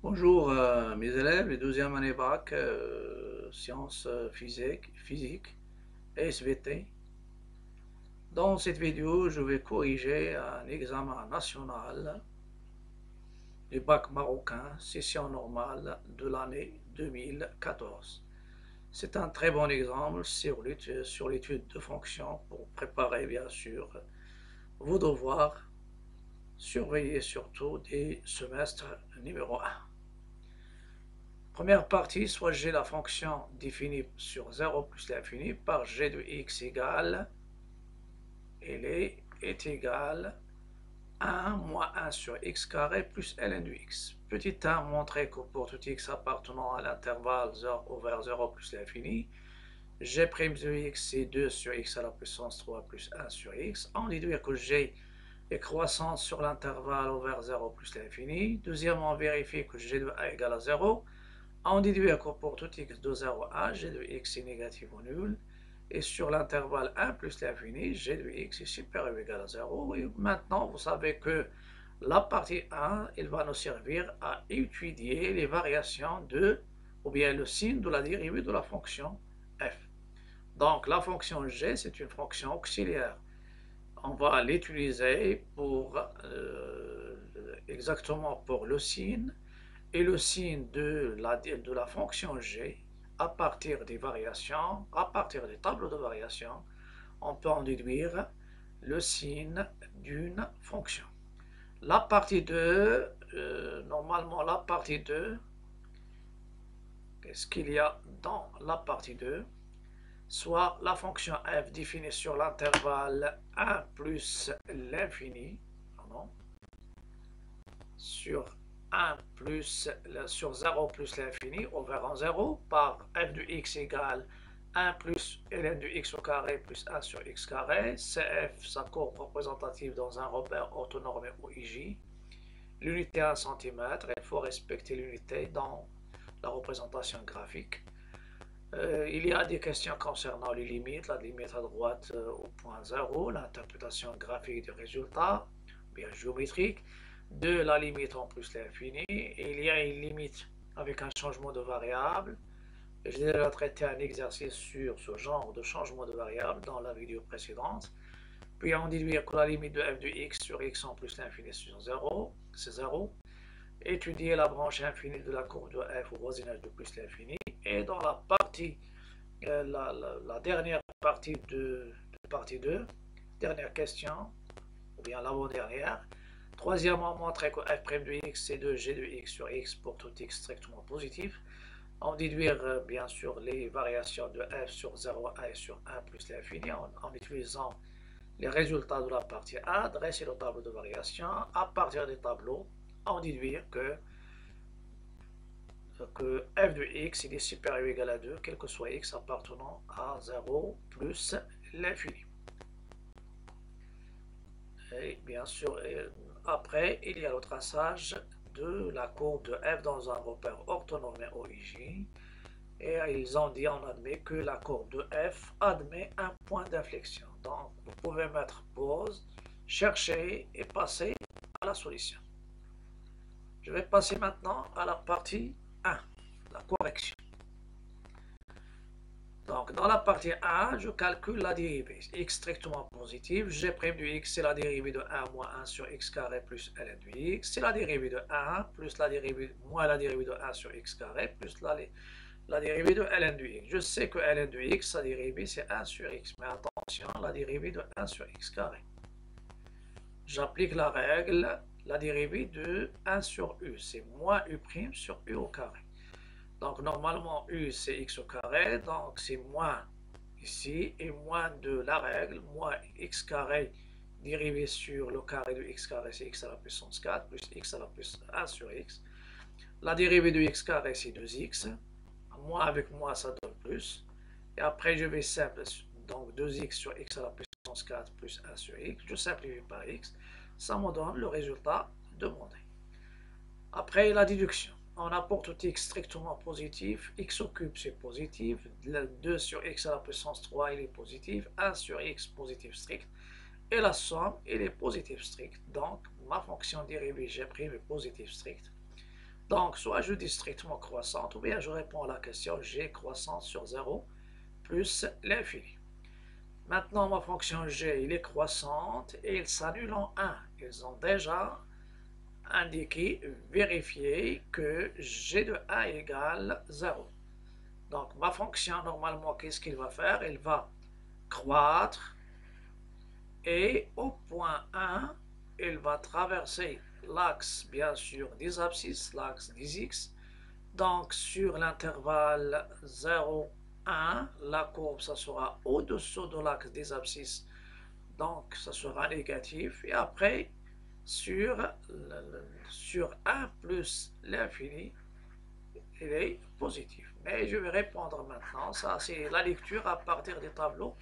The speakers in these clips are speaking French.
Bonjour mes élèves, les 12e année bac, sciences physique et SVT. Dans cette vidéo, je vais corriger un examen national du bac marocain, session normale de l'année 2014. C'est un très bon exemple sur l'étude de fonction pour préparer bien sûr vos devoirs, surveiller surtout des semestres numéro 1. Première partie, soit j'ai la fonction définie sur 0 plus l'infini par g de x égale, est égal à 1 moins 1 sur x carré plus ln de x. Petit 1 montrer que pour tout x appartenant à l'intervalle 0 vers 0 plus l'infini, g' de x c'est 2 sur x à la puissance 3 plus 1 sur x. On déduit que g est croissante sur l'intervalle vers 0 plus l'infini. Deuxièmement, on vérifie que g de a égale à 0. On déduit que pour tout x de 0 à g de x est négatif ou nul. Et sur l'intervalle 1 plus l'infini, g de x est supérieur ou égal à 0. Et maintenant, vous savez que la partie 1, elle va nous servir à étudier les variations de, ou bien le signe de la dérivée de la fonction f. Donc, la fonction g, c'est une fonction auxiliaire. On va l'utiliser pour exactement pour le signe et le signe de la fonction g à partir des variations, à partir des tableaux de variations, on peut en déduire le signe d'une fonction. La partie 2, normalement la partie 2, qu'est-ce qu'il y a dans la partie 2? Soit la fonction f définie sur l'intervalle 1 plus l'infini, sur 1 plus, sur 0 plus l'infini, on verra en 0, par f de x égale 1 plus ln de x au carré plus 1 sur x carré. Cf, sa courbe représentative dans un repère orthonormé OIJ. L'unité 1 cm, il faut respecter l'unité dans la représentation graphique. Il y a des questions concernant les limites, la limite à droite au point 0, l'interprétation graphique du résultat, bien géométrique, de la limite en plus l'infini. Il y a une limite avec un changement de variable. J'ai déjà traité un exercice sur ce genre de changement de variable dans la vidéo précédente. Puis on déduire que la limite de f de x sur x en plus l'infini sur 0, c'est 0. Étudier la branche infinie de la courbe de f au voisinage de plus l'infini. Et dans la partie, la dernière partie de partie 2, dernière question, ou bien l'avant-dernière. Troisièmement, montrer que f' de x c'est 2g de x sur x pour tout x strictement positif. En déduire bien sûr les variations de f sur 0,1 et sur 1 plus l'infini en utilisant les résultats de la partie A, dresser le tableau de variation. À partir des tableaux, en déduire que f de x il est supérieur ou égal à 2, quel que soit x appartenant à 0 plus l'infini. Et bien sûr, après, il y a le traçage de la courbe de f dans un repère orthonormé OIJ. Et ils ont dit, on admet que la courbe de f admet un point d'inflexion. Donc, vous pouvez mettre pause, chercher et passer à la solution. Je vais passer maintenant à la partie 1, la correction. Donc, dans la partie 1, je calcule la dérivée. X strictement positive. G' du x, c'est la dérivée de 1 moins 1 sur x carré plus ln du x. C'est la dérivée de 1 plus la dérivée, moins la dérivée de 1 sur x carré plus la dérivée de ln du x. Je sais que ln du x, sa dérivée, c'est 1 sur x. Mais attention, la dérivée de 1 sur x carré. J'applique la règle, la dérivée de 1 sur u. C'est moins u' sur u au carré. Donc normalement u c'est x au carré, donc c'est moins ici, et moins de la règle, moins x carré dérivé sur le carré de x carré, c'est x à la puissance 4, plus x à la puissance 1 sur x. La dérivée de x carré c'est 2x, moins avec moins ça donne plus. Et après je vais simplifier, donc 2x sur x à la puissance 4 plus 1 sur x, je simplifie par x, ça me donne le résultat demandé. Après la déduction. On a pour tout x strictement positif, x au cube c'est positif, 2 sur x à la puissance 3 il est positif, 1 sur x positif strict, et la somme il est positif strict, donc ma fonction dérivée g' est positif strict. Donc, soit je dis strictement croissante, ou bien je réponds à la question g croissante sur 0 plus l'infini. Maintenant, ma fonction g, il est croissante et il s'annule en 1. Ils ont déjà indiqué, vérifié que g de a égale 0. Donc, ma fonction, normalement, qu'est-ce qu'il va faire? Il va croître et au point 1, il va traverser l'axe, bien sûr, des abscisses, l'axe des x. Donc, sur l'intervalle 0, 1, la courbe, ça sera au-dessous de l'axe des abscisses. Donc, ça sera négatif. Et après, sur 1 plus l'infini, il est positif. Mais je vais répondre maintenant. Ça, c'est la lecture à partir des tableaux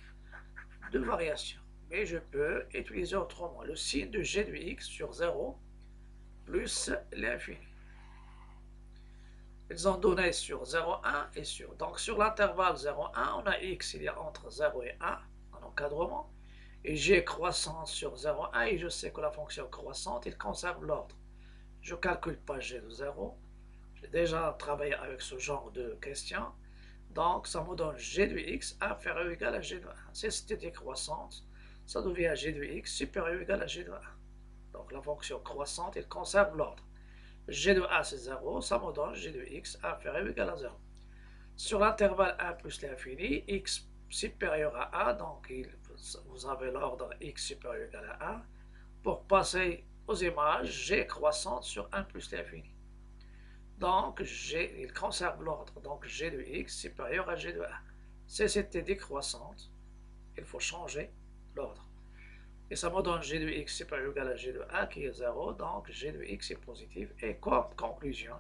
de variation. Mais je peux utiliser autrement le signe de g de x sur 0 plus l'infini. Ils ont donné sur 0,1 et sur. Donc sur l'intervalle 0,1, on a x, il y a entre 0 et 1 en encadrement. Et g croissante sur 0,1 et je sais que la fonction croissante, il conserve l'ordre. Je ne calcule pas g de 0. J'ai déjà travaillé avec ce genre de questions. Donc ça me donne g de x inférieur ou égal à g de 1. Si c'était croissante, ça devient g de x supérieur ou égal à g de 1. Donc la fonction croissante, il conserve l'ordre. G de a c'est 0, ça me donne g de x inférieur ou égal à 0. Sur l'intervalle 1 plus l'infini, x supérieur à a, donc vous avez l'ordre x supérieur ou égal à 1. Pour passer aux images, g croissante sur 1 plus l'infini. Donc il conserve l'ordre, donc g de x supérieur à g de a. Si c'était décroissante, il faut changer l'ordre. Et ça me donne g de x supérieur ou égal à g de a qui est 0, donc g de x est positif. Et comme conclusion,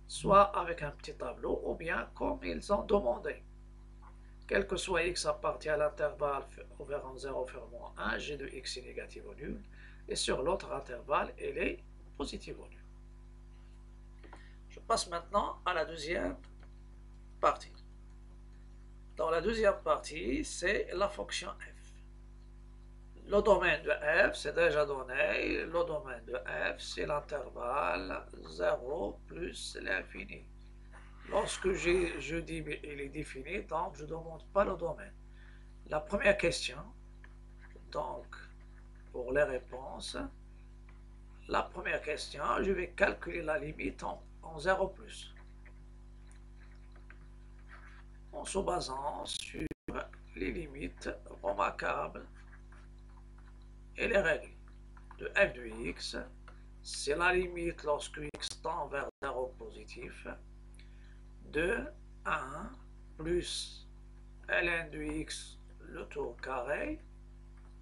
soit avec un petit tableau, ou bien comme ils ont demandé. Quel que soit x appartient à l'intervalle ouvert en 0 fermant 1, g de x est négatif ou nul. Et sur l'autre intervalle, elle est positive ou nul. Je passe maintenant à la deuxième partie. Dans la deuxième partie, c'est la fonction f. Le domaine de f, c'est déjà donné. Le domaine de f, c'est l'intervalle 0 plus l'infini. Lorsque je dis il est défini, donc je ne demande pas le domaine. La première question, donc pour les réponses, la première question, je vais calculer la limite en 0 plus. En se basant sur les limites remarquables et les règles de f de x, c'est la limite lorsque x tend vers 0 positif de 1 plus ln de x le tout au carré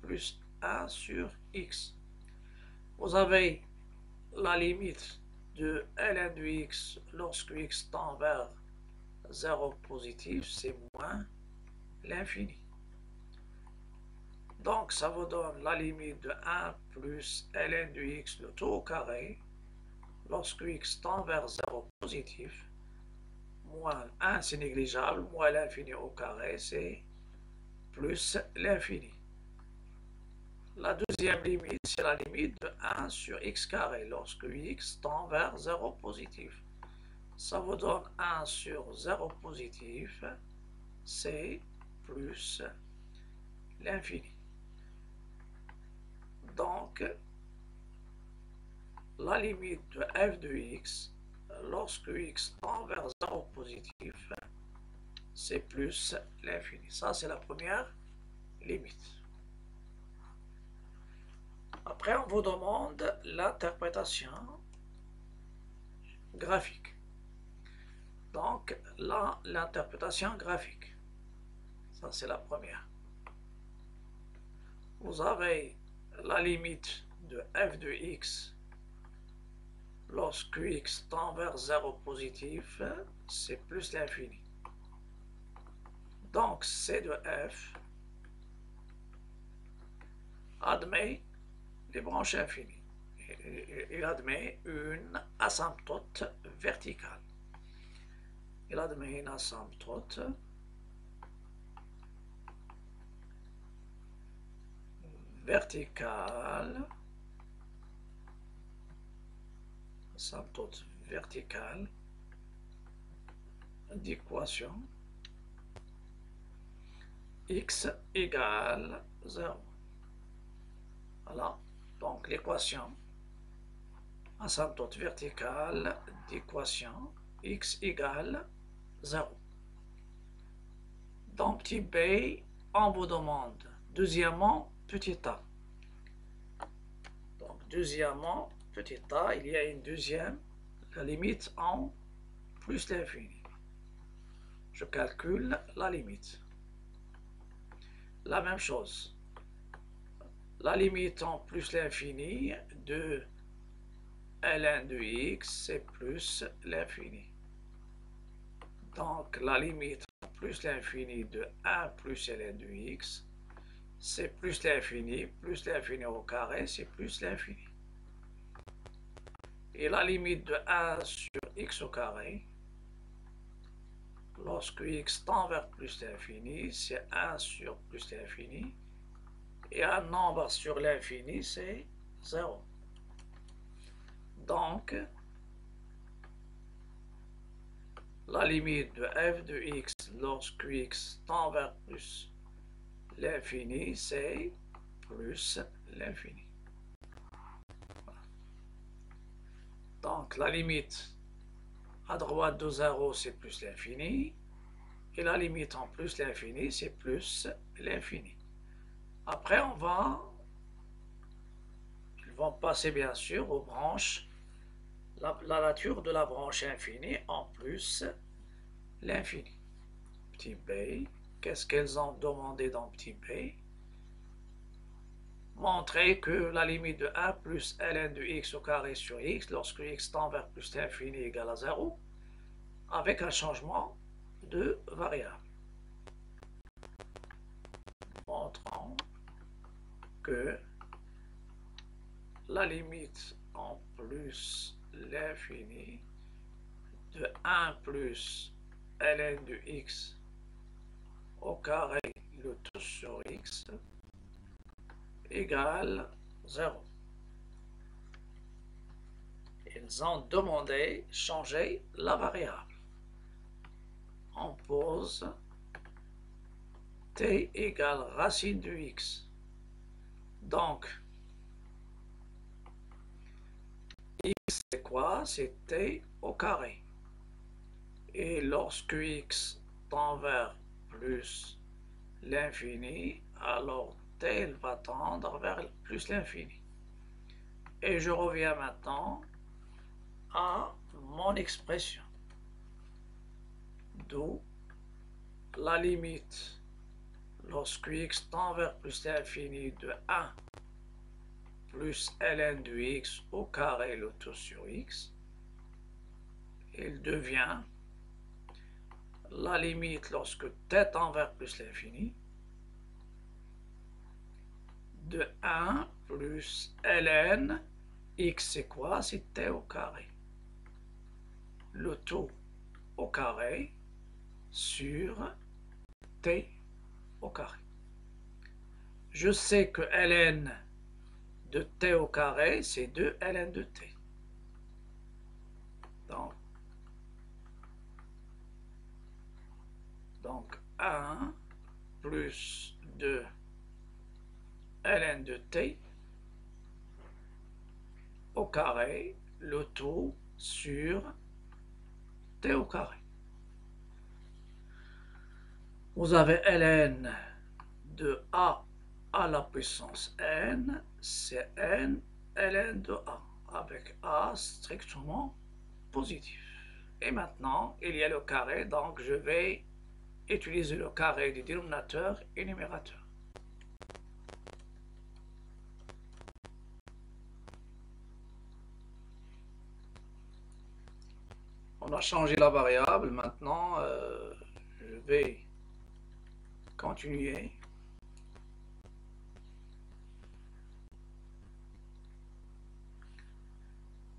plus 1 sur x. Vous avez la limite de ln de x lorsque x tend vers 0 positif, c'est moins l'infini. Donc, ça vous donne la limite de 1 plus ln de x le tout au carré lorsque x tend vers 0 positif, moins 1 c'est négligeable, moins l'infini au carré c'est plus l'infini. La deuxième limite, c'est la limite de 1 sur x carré lorsque x tend vers 0 positif. Ça vous donne 1 sur 0 positif, c'est plus l'infini. Donc, la limite de f de x, lorsque x tend vers 0 positif, c'est plus l'infini. Ça, c'est la première limite. Après, on vous demande l'interprétation graphique. Donc, là, l'interprétation graphique. Ça, c'est la première. Vous avez la limite de f de x lorsque x tend vers 0 positif, c'est plus l'infini. Donc, c de f admet les branches infinies. Il admet une asymptote verticale. Il admet une asymptote verticale. Asymptote verticale d'équation x égale 0. Voilà, donc l'équation asymptote verticale d'équation x égale 0. Dans petit b, on vous demande deuxièmement petit a. Donc deuxièmement petit a, il y a une deuxième, la limite en plus l'infini. Je calcule la limite. La même chose. La limite en plus l'infini de ln de x, c'est plus l'infini. Donc la limite en plus l'infini de 1 plus ln de x, c'est plus l'infini au carré, c'est plus l'infini. Et la limite de 1 sur x au carré, lorsque x tend vers plus l'infini, c'est 1 sur plus l'infini. Et un nombre sur l'infini, c'est 0. Donc, la limite de f de x lorsque x tend vers plus l'infini, c'est plus l'infini. Donc, la limite à droite de 0, c'est plus l'infini. Et la limite en plus l'infini, c'est plus l'infini. Après, ils vont passer bien sûr aux branches, la nature de la branche infinie en plus l'infini. Petit b, qu'est-ce qu'elles ont demandé dans petit b? Montrer que la limite de 1 plus ln de x au carré sur x, lorsque x tend vers plus l'infini égale à 0, avec un changement de variable. Montrant que la limite en plus l'infini de 1 plus ln de x au carré le tout sur x égale 0. Ils ont demandé changer la variable. On pose t égale racine de x. Donc, x c'est quoi? C'est t au carré. Et lorsque x tend vers plus l'infini, alors t va tendre vers plus l'infini. Et je reviens maintenant à mon expression. D'où la limite lorsque x tend vers plus l'infini de 1 plus ln de x au carré le tout sur x, il devient la limite lorsque t tend vers plus l'infini de 1 plus ln, x c'est quoi? C'est t au carré. Le tout au carré sur t au carré. Je sais que ln de t au carré, c'est 2 ln de t. Donc 1 plus 2 ln de t au carré, le tout sur t au carré. Vous avez ln de a à la puissance n, c'est n ln de a, avec a strictement positif. Et maintenant, il y a le carré, donc je vais utiliser le carré du dénominateur et numérateur. On a changé la variable, maintenant je vais continuer.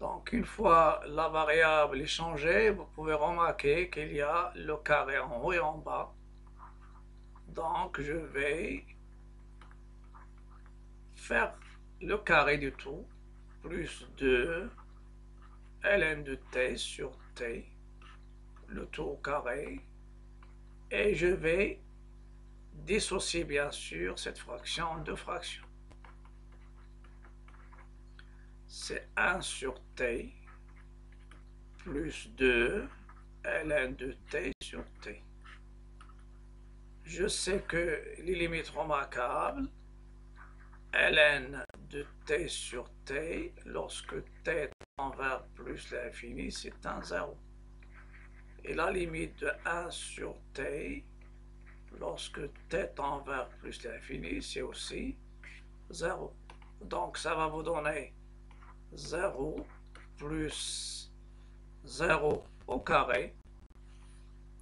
Donc une fois la variable est changée, vous pouvez remarquer qu'il y a le carré en haut et en bas. Donc je vais faire le carré du tout, plus 2 ln de t sur t, le tout au carré, et je vais dissocier bien sûr cette fraction en deux fractions. C'est 1 sur t plus 2 ln de t sur t. Je sais que les limites remarquables, ln de t sur t, lorsque t tend vers plus l'infini, c'est un 0. Et la limite de 1 sur t, lorsque t tend vers plus l'infini, c'est aussi 0. Donc ça va vous donner 0 plus 0 au carré,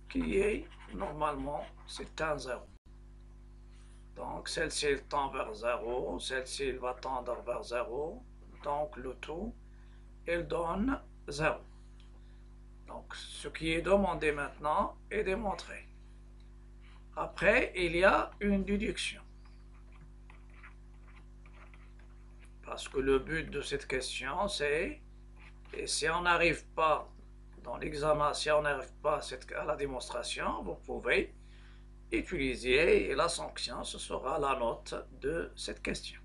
qui est normalement, c'est un 0. Donc celle-ci tend vers 0, celle-ci va tendre vers 0, donc le tout, il donne 0. Donc ce qui est demandé maintenant est démontré. Après, il y a une déduction. Parce que le but de cette question, c'est, et si on n'arrive pas dans l'examen, si on n'arrive pas à la démonstration, vous pouvez utiliser, et la sanction, ce sera la note de cette question.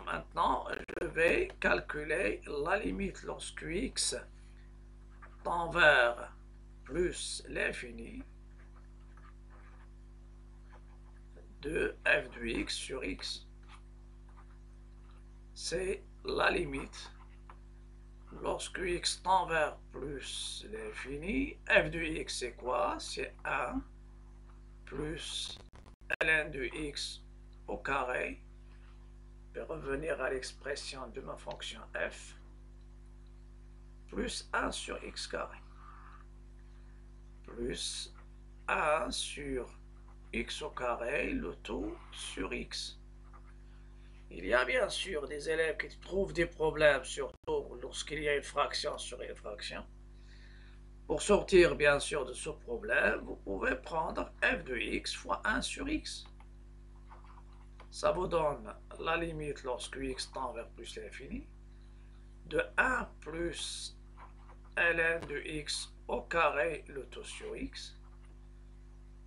Maintenant, je vais calculer la limite lorsque x tend vers plus l'infini de f de x sur x. C'est la limite lorsque x tend vers plus l'infini. F de x, c'est quoi? C'est 1 plus ln de x au carré. Je vais revenir à l'expression de ma fonction f, plus 1 sur x carré, plus 1 sur x au carré, le tout sur x. Il y a bien sûr des élèves qui trouvent des problèmes, surtout lorsqu'il y a une fraction sur une fraction. Pour sortir bien sûr de ce problème, vous pouvez prendre f de x fois 1 sur x. Ça vous donne la limite lorsque x tend vers plus l'infini de 1 plus ln de x au carré, le tout sur x,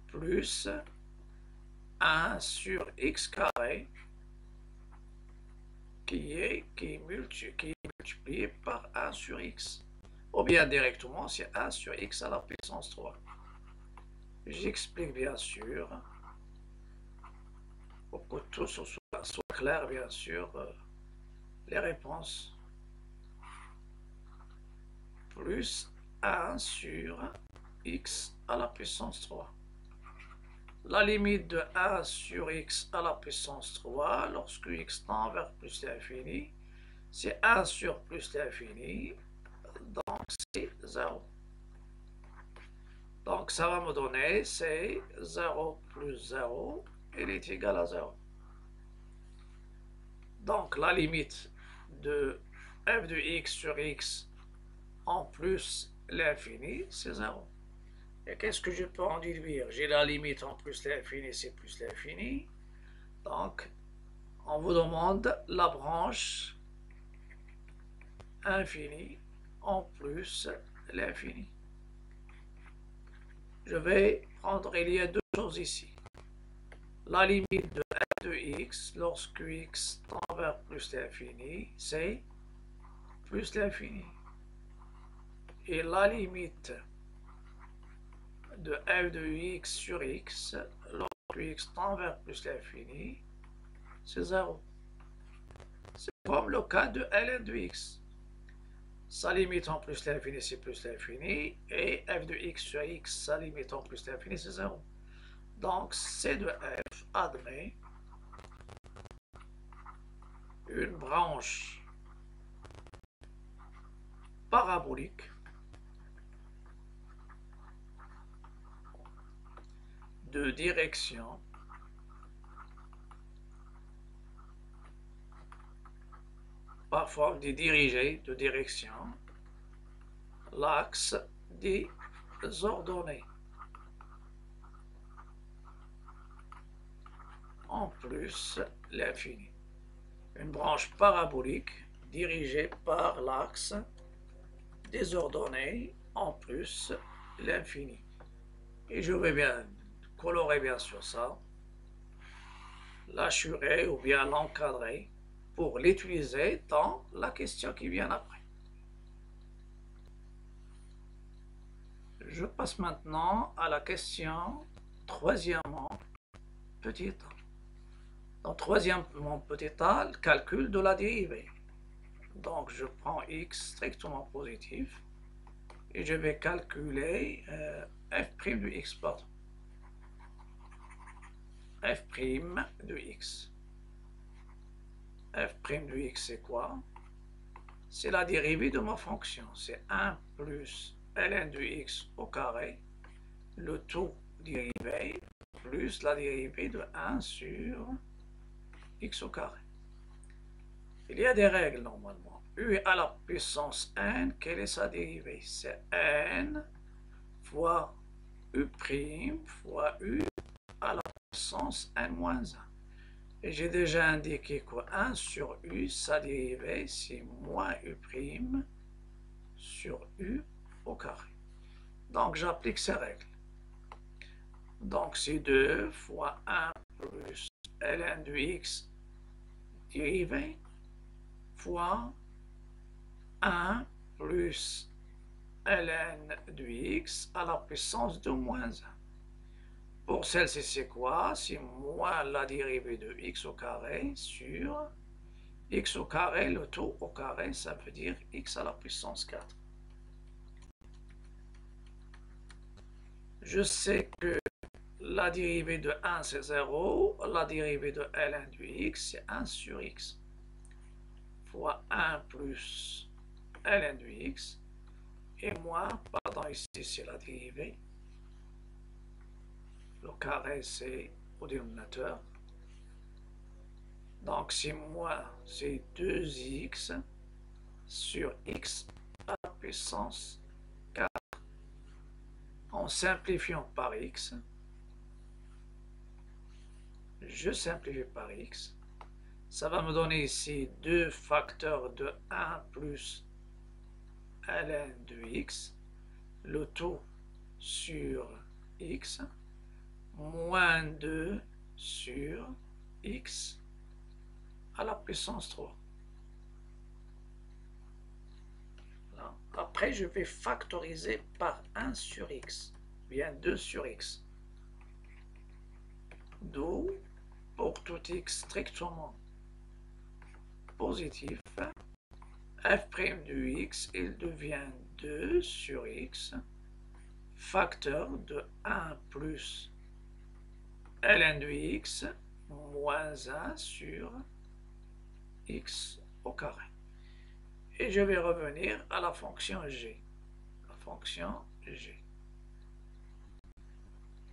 plus 1 sur x carré, qui est multiplié par 1 sur x. Ou bien directement, c'est 1 sur x à la puissance 3. J'explique bien sûr, pour que tout soit clair, bien sûr, les réponses. Plus 1 sur x à la puissance 3. La limite de 1 sur x à la puissance 3, lorsque x tend vers plus l'infini, c'est 1 sur plus l'infini, donc c'est 0. Donc ça va me donner, c'est 0 plus 0, il est égal à 0. Donc la limite de f de x sur x en plus l'infini, c'est 0. Et qu'est-ce que je peux en déduire? J'ai la limite en plus l'infini, c'est plus l'infini. Donc, on vous demande la branche infinie en plus l'infini. Je vais prendre, il y a deux choses ici. La limite de f de x, lorsque x tend vers plus l'infini, c'est plus l'infini. Et la limite de f de x sur x, lorsque x tend vers plus l'infini, c'est 0. C'est comme le cas de ln de x. Sa limite en plus l'infini, c'est plus l'infini, et f de x sur x, sa limite en plus l'infini, c'est 0. Donc, C de f admet une branche parabolique de direction parfois on dit dirigée de direction, l'axe des ordonnées en plus l'infini. Une branche parabolique dirigé par l'axe des ordonnées en plus l'infini. Et je vais bien colorer bien sûr ça, l'assurer ou bien l'encadrer pour l'utiliser dans la question qui vient après. Je passe maintenant à la question troisièmement petit a. Dans troisièmement petit a, le calcul de la dérivée. Donc je prends x strictement positif et je vais calculer f' de x, pardon. f' de x. f' de x c'est quoi? C'est la dérivée de ma fonction. C'est 1 plus ln de x au carré, le tout dérivé, plus la dérivée de 1 sur x au carré. Il y a des règles normalement. U à la puissance n, quelle est sa dérivée? C'est n fois u' fois u à la puissance n-1. Et j'ai déjà indiqué que 1 sur u, sa dérivée, c'est moins u' sur u au carré. Donc j'applique ces règles. Donc c'est 2 fois 1 plus ln de x dérivé fois 1 plus ln de x à la puissance de moins 1. Pour celle-ci, c'est quoi? C'est moins la dérivée de x au carré sur x au carré, le tout au carré, ça veut dire x à la puissance 4. Je sais que la dérivée de 1, c'est 0. La dérivée de ln de x, c'est 1 sur x. Fois 1 plus ln de x. Et moi, pardon, ici, c'est la dérivée. Le carré, c'est au dénominateur. Donc, c'est moins, c'est 2x sur x à la puissance 4. En simplifiant par x, je simplifie par x. Ça va me donner ici 2 facteurs de 1 plus ln de x, le tout sur x, moins 2 sur x à la puissance 3. Là. Après, je vais factoriser par 1 sur x, bien 2 sur x. D'où, pour tout x strictement positif, f' de x, il devient 2 sur x, facteur de 1 plus ln de x, moins 1 sur x au carré. Et je vais revenir à la fonction g. La fonction g.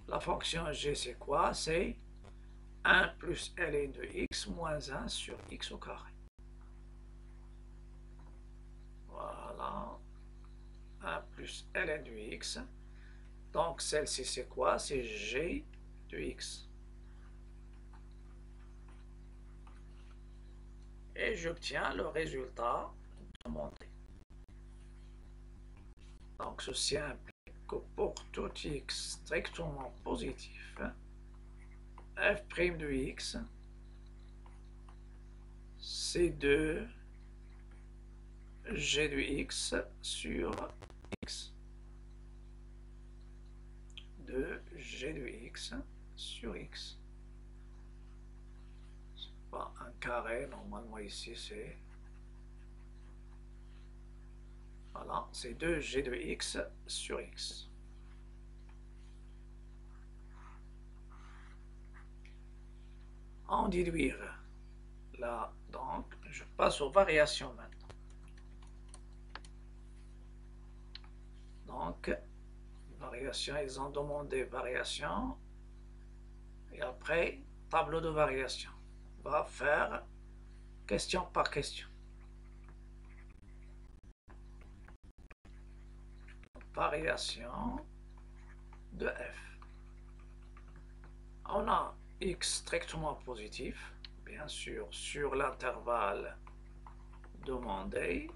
La fonction g, c'est quoi? C'est 1 plus ln de x moins 1 sur x au carré. Voilà. 1 plus ln de x. Donc celle-ci, c'est quoi? C'est g de x. Et j'obtiens le résultat demandé. Donc ceci implique que pour tout x strictement positif, f' de x, c'est 2 g de x sur x. 2 g de x sur x. C'est pas un carré, normalement ici c'est... Voilà, c'est 2 g de x sur x. En déduire. Là, donc, je passe aux variations maintenant. Donc, variation, ils ont demandé variation. Et après, tableau de variation. On va faire question par question. Variation de f. On a x strictement positif, bien sûr, sur l'intervalle demandé.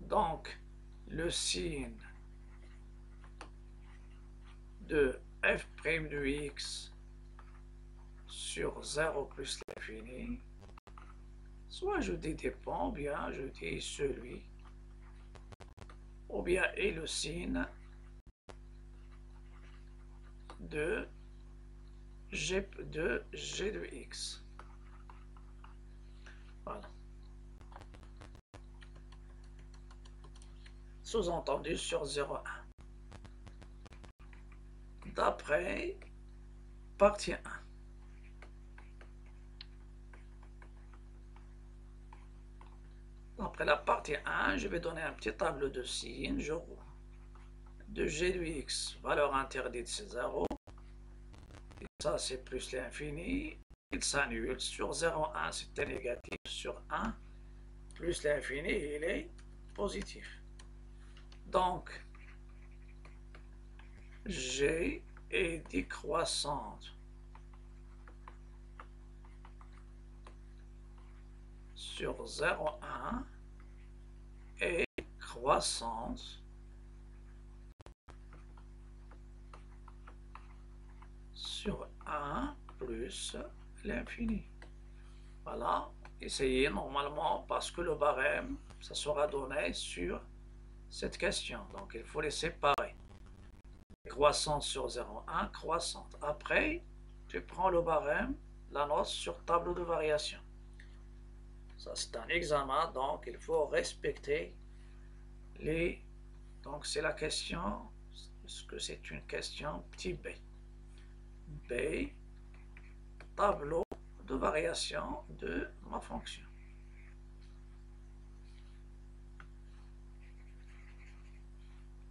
Donc, le signe de f' de x sur 0 plus l'infini, soit je dis dépend, ou bien je dis celui, ou bien est le signe de g de x. Voilà. Sous-entendu sur 0,1. D'après partie 1. Après la partie 1, je vais donner un petit tableau de signes. Je roule de g de x, valeur interdite c'est 0. Et ça c'est plus l'infini. Il s'annule. Sur 0,1 c'était négatif. Sur 1, plus l'infini, il est positif. Donc, g est décroissante sur 0,1 et croissante sur 1 plus l'infini. Voilà, essayez normalement parce que le barème, ça sera donné sur cette question. Donc il faut les séparer. Croissante sur 0,1, croissante. Après, tu prends le barème, la note sur tableau de variation. Ça c'est un examen, donc il faut respecter les... Donc c'est la question, est-ce que c'est une question petit b? B, tableau de variation de ma fonction.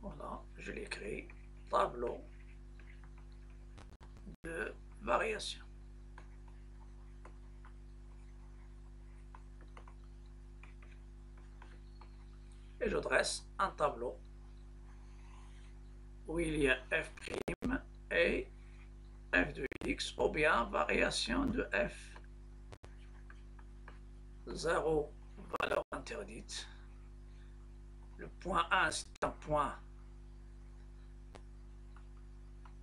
Voilà, je l'écris, tableau de variation. Et je dresse un tableau où il y a f' et f de x, ou bien variation de f. 0, valeur interdite. Le point 1, c'est un point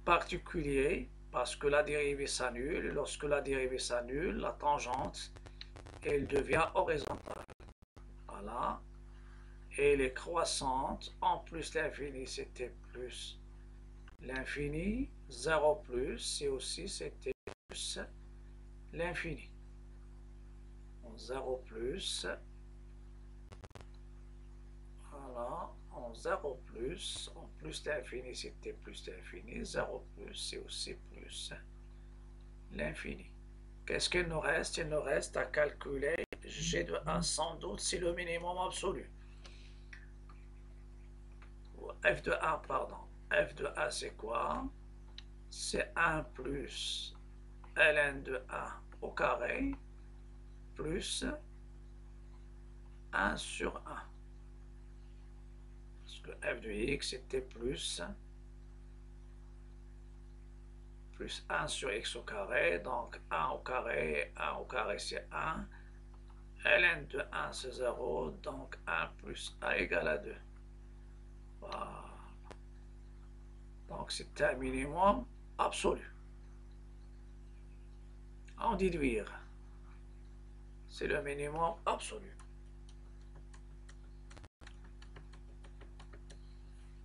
particulier parce que la dérivée s'annule. Lorsque la dérivée s'annule, la tangente, elle devient horizontale. Voilà. Et elle est croissante. En plus l'infini, c'était plus l'infini. 0 plus, c'est aussi, c'était plus l'infini. 0 plus. Voilà. En 0 plus, en plus l'infini, c'était plus l'infini. 0 plus, c'est aussi plus l'infini. Qu'est-ce qu'il nous reste? Il nous reste à calculer g de 1, sans doute, c'est le minimum absolu. F de 1, pardon. F de 1, c'est quoi? C'est 1 plus ln de 1 au carré plus 1 sur 1. Parce que f de x était plus 1 sur x au carré, donc 1 au carré c'est 1. ln de 1 c'est 0, donc 1 plus 1 égale à 2. Voilà. Donc c'est un minimum absolu. En déduire, c'est le minimum absolu.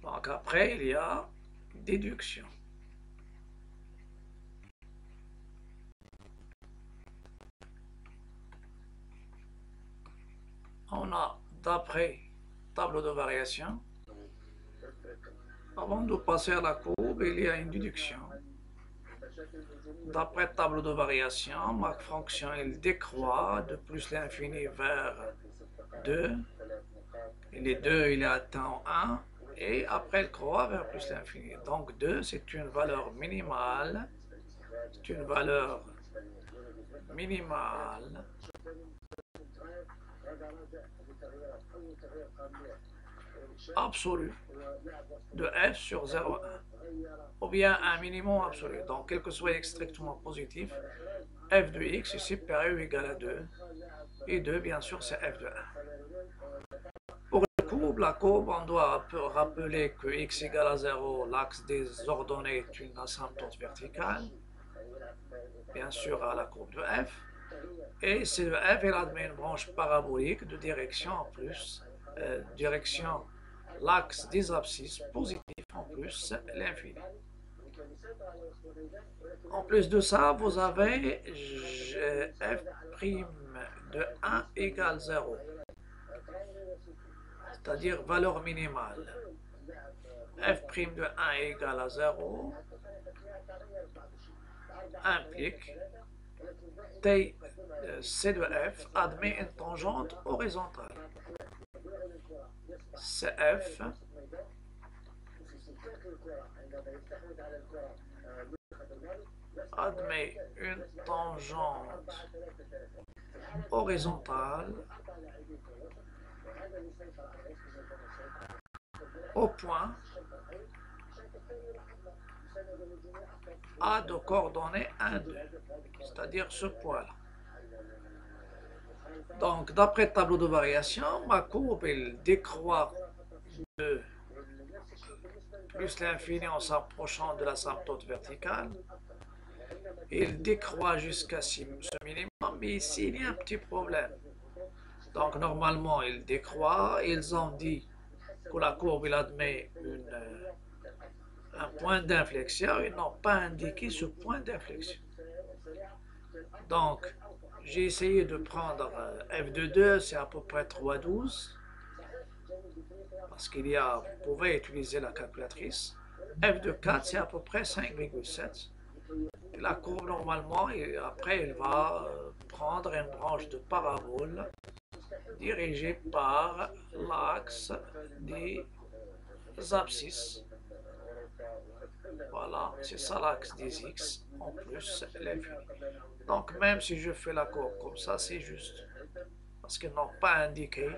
Donc après, il y a déduction. On a, d'après tableau de variation, avant de passer à la courbe, il y a une déduction. D'après tableau de variation, ma fonction elle décroît de plus l'infini vers 2. Et les 2, il est atteint en 1. Et après, elle croît vers plus l'infini. Donc 2, c'est une valeur minimale. C'est une valeur minimale absolue de f sur 0,1. Ou bien un minimum absolu. Donc, quel que soit x strictement positif, f de x est supérieur ou égal à 2. et 2, bien sûr, c'est f de 1. Pour la courbe, on doit rappeler que x égale à 0, l'axe des ordonnées est une asymptote verticale, bien sûr à la courbe de f, et c'est de f, il admet une branche parabolique de direction en plus, direction l'axe des abscisses positif en plus l'infini. En plus de ça, vous avez f' de 1 égale 0, c'est-à-dire valeur minimale. f' de 1 égale à 0 implique C de f admet une tangente horizontale. CF admet une tangente horizontale au point A de coordonnées 1, 2, c'est-à-dire ce point-là. Donc, d'après le tableau de variation, ma courbe, elle décroît de plus l'infini en s'approchant de l'asymptote verticale. Il décroît jusqu'à ce minimum, mais ici, il y a un petit problème. Donc, normalement, il décroît. Ils ont dit que la courbe, il admet un point d'inflexion. Ils n'ont pas indiqué ce point d'inflexion. Donc, j'ai essayé de prendre f de 2, c'est à peu près 3,12. Parce vous pouvez utiliser la calculatrice. F de 4, c'est à peu près 5,7. La courbe, normalement, et après, elle va prendre une branche de parabole dirigée par l'axe des abscisses. Voilà, c'est ça l'axe des x, en plus l'infini. Donc, même si je fais la courbe comme ça, c'est juste. Parce qu'ils n'ont pas indiqué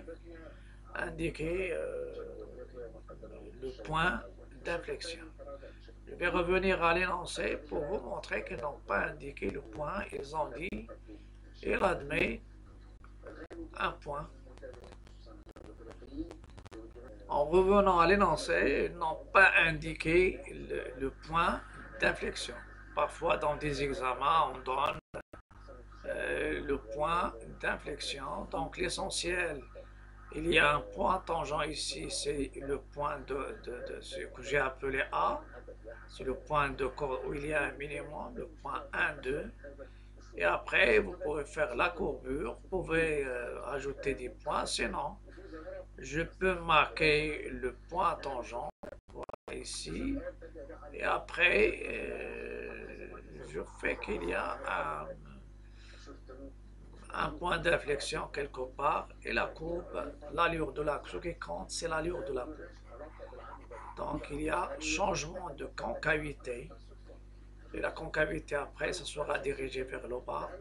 le point d'inflexion. Je vais revenir à l'énoncé pour vous montrer qu'ils n'ont pas indiqué le point. Ils ont dit, il admet un point. En revenant à l'énoncé, ils n'ont pas indiqué le point d'inflexion. Parfois, dans des examens, on donne le point d'inflexion. Donc, l'essentiel, il y a un point tangent ici, c'est le point ce que j'ai appelé A. C'est le point où il y a un minimum, le point 1, 2. Et après, vous pouvez faire la courbure, vous pouvez ajouter des points. Sinon, je peux marquer le point tangent, voilà, ici. Et après, je fais qu'il y a un point d'inflexion quelque part. Et la courbe, l'allure de la courbe, ce qui compte, c'est l'allure de la courbe. Donc, il y a changement de concavité. Et la concavité, après, ça sera dirigé vers le bas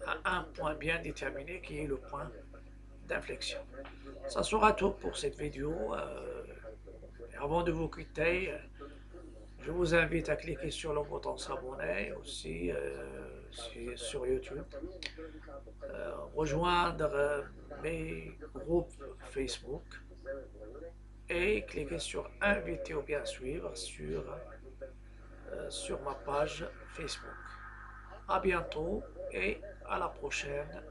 à un point bien déterminé qui est le point d'inflexion. Ça sera tout pour cette vidéo. Avant de vous quitter, je vous invite à cliquer sur le bouton s'abonner aussi sur YouTube, rejoindre mes groupes Facebook et cliquer sur inviter ou bien suivre sur ma page Facebook. À bientôt et à la prochaine.